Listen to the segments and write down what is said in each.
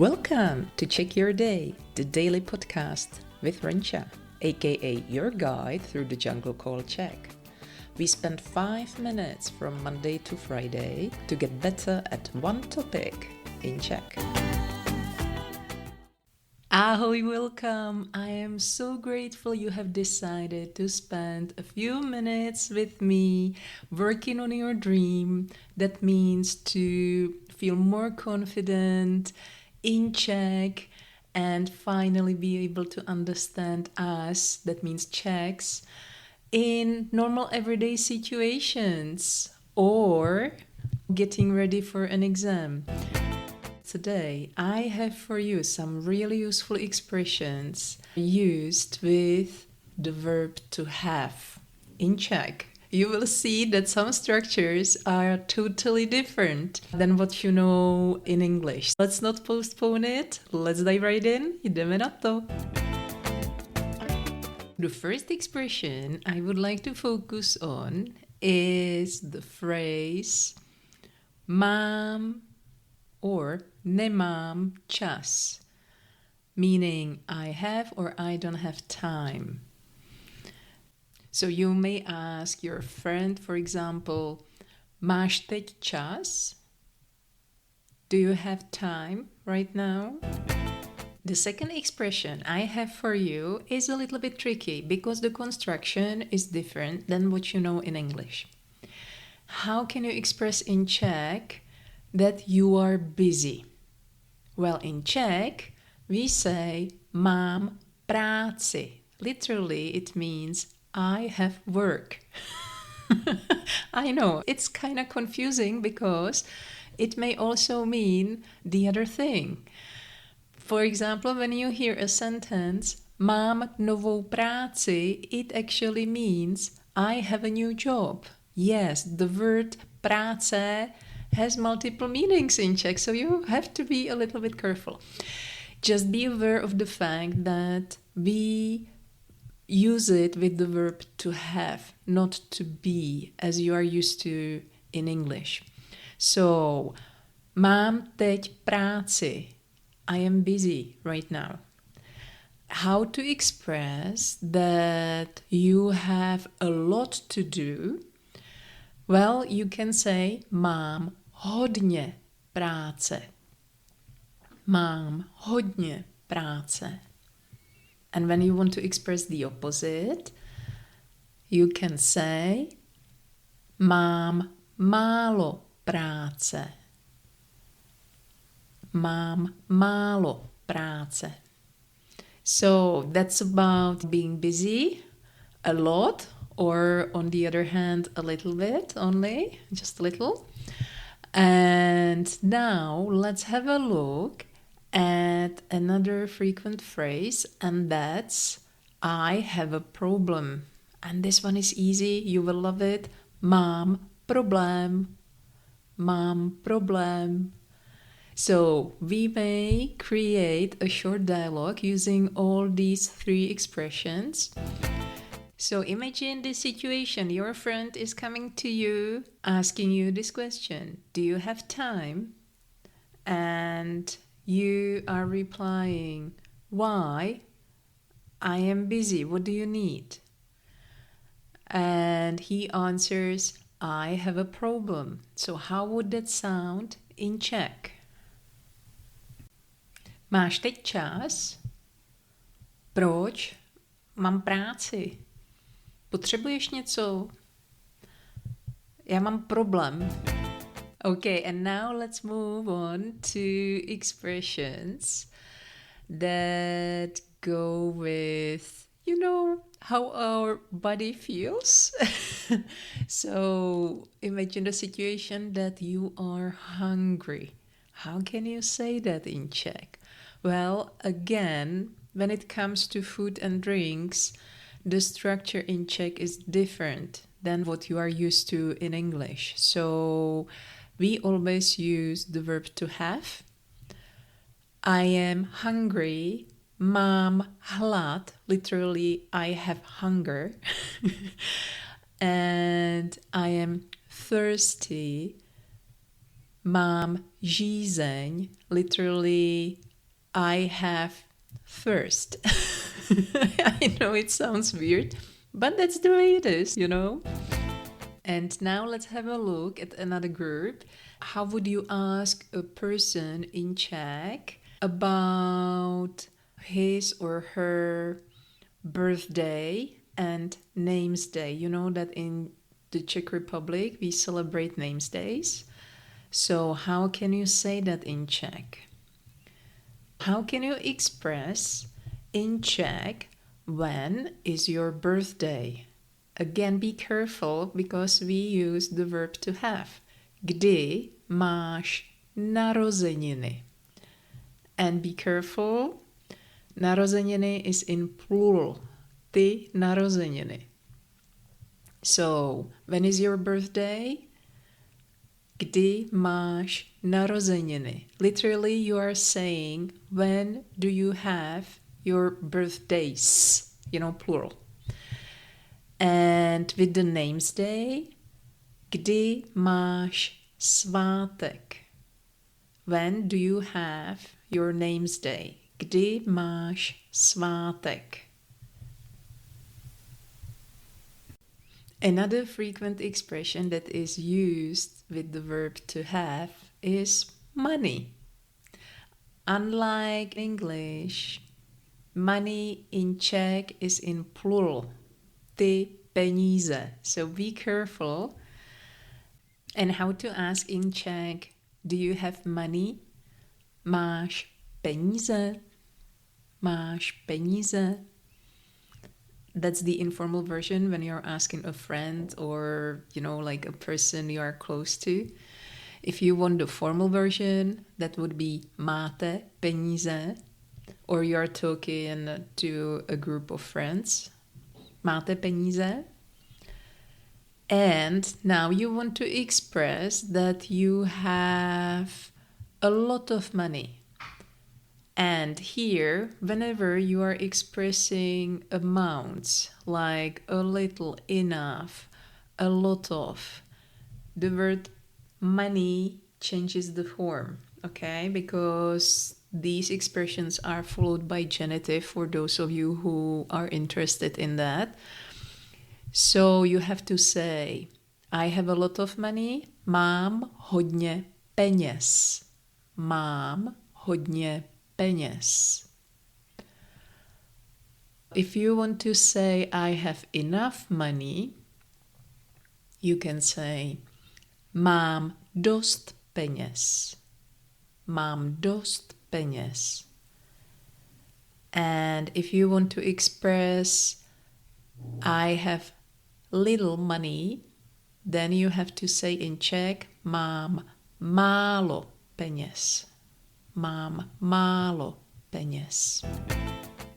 Welcome to Check Your Day, the daily podcast with Renča, aka your guide through the jungle called Czech. We spend 5 minutes from Monday to Friday to get better at one topic in Czech. Ahoj, welcome! I am so grateful you have decided to spend a few minutes with me working on your dream. That means to feel more confident in Czech and finally be able to understand us, that means Czechs, in normal everyday situations or getting ready for an exam. Today I have for you some really useful expressions used with the verb to have in Czech. You will see that some structures are totally different than what you know in English. Let's not postpone it. Let's dive right in. Jdeme na to. The first expression I would like to focus on is the phrase mám or nemám čas, meaning I have or I don't have time. So you may ask your friend, for example, máš teď čas? Do you have time right now? The second expression I have for you is a little bit tricky because the construction is different than what you know in English. How can you express in Czech that you are busy? Well, in Czech, we say mám práci. Literally, it means I have work. I know, it's kind of confusing because it may also mean the other thing. For example, when you hear a sentence, mám novou práci, it actually means I have a new job. Yes, the word práce has multiple meanings in Czech, so you have to be a little bit careful. Just be aware of the fact that we use it with the verb to have, not to be, as you are used to in English. So, mám teď práci. I am busy right now. How to express that you have a lot to do? Well, you can say mám hodně práce. Mám hodně práce. And when you want to express the opposite, you can say mám málo práce. Mám málo práce. So that's about being busy a lot, or on the other hand, a little bit only, just a little. And now let's have a look at another frequent phrase, and that's I have a problem. And this one is easy, you will love it. Mám problém. Mám problém. So we may create a short dialogue using all these three expressions. So imagine this situation. Your friend is coming to you, asking you this question. Do you have time? And you are replying, why? I am busy. What do you need? And he answers, I have a problem. So how would that sound in Czech? Máš teď čas? Proč? Mám práci. Potřebuješ něco? Já mám problém. Okay, and now let's move on to expressions that go with, you know, how our body feels. So imagine the situation that you are hungry. How can you say that in Czech? Well, again, when it comes to food and drinks, the structure in Czech is different than what you are used to in English. So we always use the verb to have. I am hungry. Mám hlad. Literally, I have hunger. And I am thirsty. Mám žízeň. Literally, I have thirst. I know it sounds weird, but that's the way it is, you know? And now let's have a look at another group. How would you ask a person in Czech about his or her birthday and names day? You know that in the Czech Republic we celebrate names days. So how can you say that in Czech? How can you express in Czech when is your birthday? Again, be careful because we use the verb to have. Kdy máš narozeniny? And be careful, narozeniny is in plural. Ty narozeniny. So, when is your birthday? Kdy máš narozeniny? Literally, you are saying, when do you have your birthdays? You know, plural. And with the names day, kdy máš svátek? When do you have your names day? Kdy máš svátek? Another frequent expression that is used with the verb to have is money. Unlike English, money in Czech is in plural. Ty peníze. So be careful. And how to ask in Czech, do you have money? Máš peníze? Máš peníze? That's the informal version when you're asking a friend or, you know, like a person you are close to. If you want the formal version, that would be máte peníze, or you're talking to a group of friends. Máte peníze? And now you want to express that you have a lot of money. And here, whenever you are expressing amounts, like a little, enough, a lot of, the word money changes the form, okay? Because these expressions are followed by genitive for those of you who are interested in that. So you have to say, I have a lot of money, mám hodně peněz. Mám hodně peněz. If you want to say, I have enough money, you can say, mám dost peněz. Mám dost peněz. And if you want to express, I have little money, then you have to say in Czech, mám málo peněz. Mám málo peněz.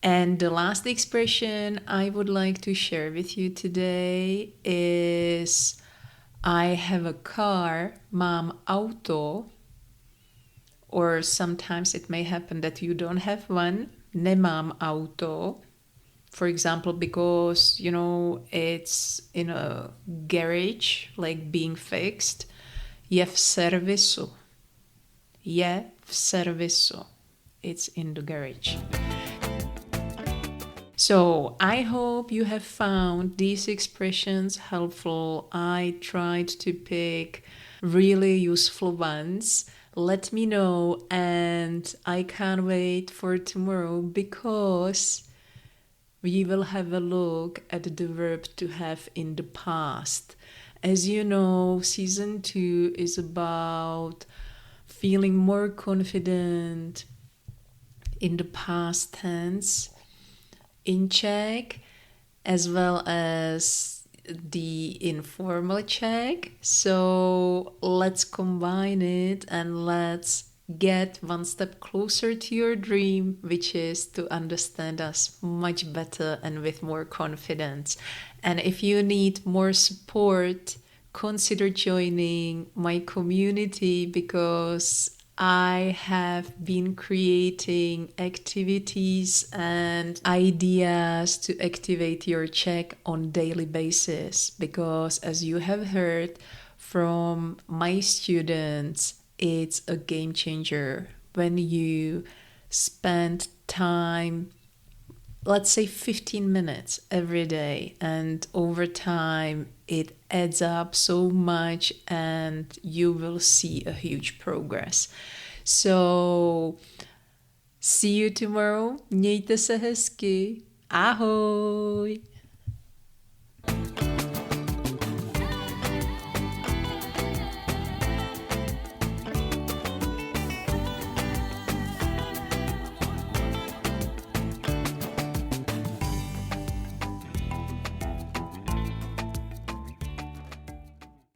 And the last expression I would like to share with you today is I have a car, mám auto, or sometimes it may happen that you don't have one, nemám auto. For example, because, you know, it's in a garage, like being fixed. Je v servisu. Je v servisu. It's in the garage. So I hope you have found these expressions helpful. I tried to pick really useful ones. Let me know, and I can't wait for tomorrow because we will have a look at the verb to have in the past. As you know, season 2 is about feeling more confident in the past tense in Czech, as well as the informal Czech. So let's combine it and let's get one step closer to your dream, which is to understand us much better and with more confidence. And if you need more support, consider joining my community, because I have been creating activities and ideas to activate your Czech on a daily basis. Because as you have heard from my students, it's a game changer when you spend time, let's say 15 minutes every day, and over time it adds up so much and you will see a huge progress. So see you tomorrow. Mějte se hezky. Ahoj!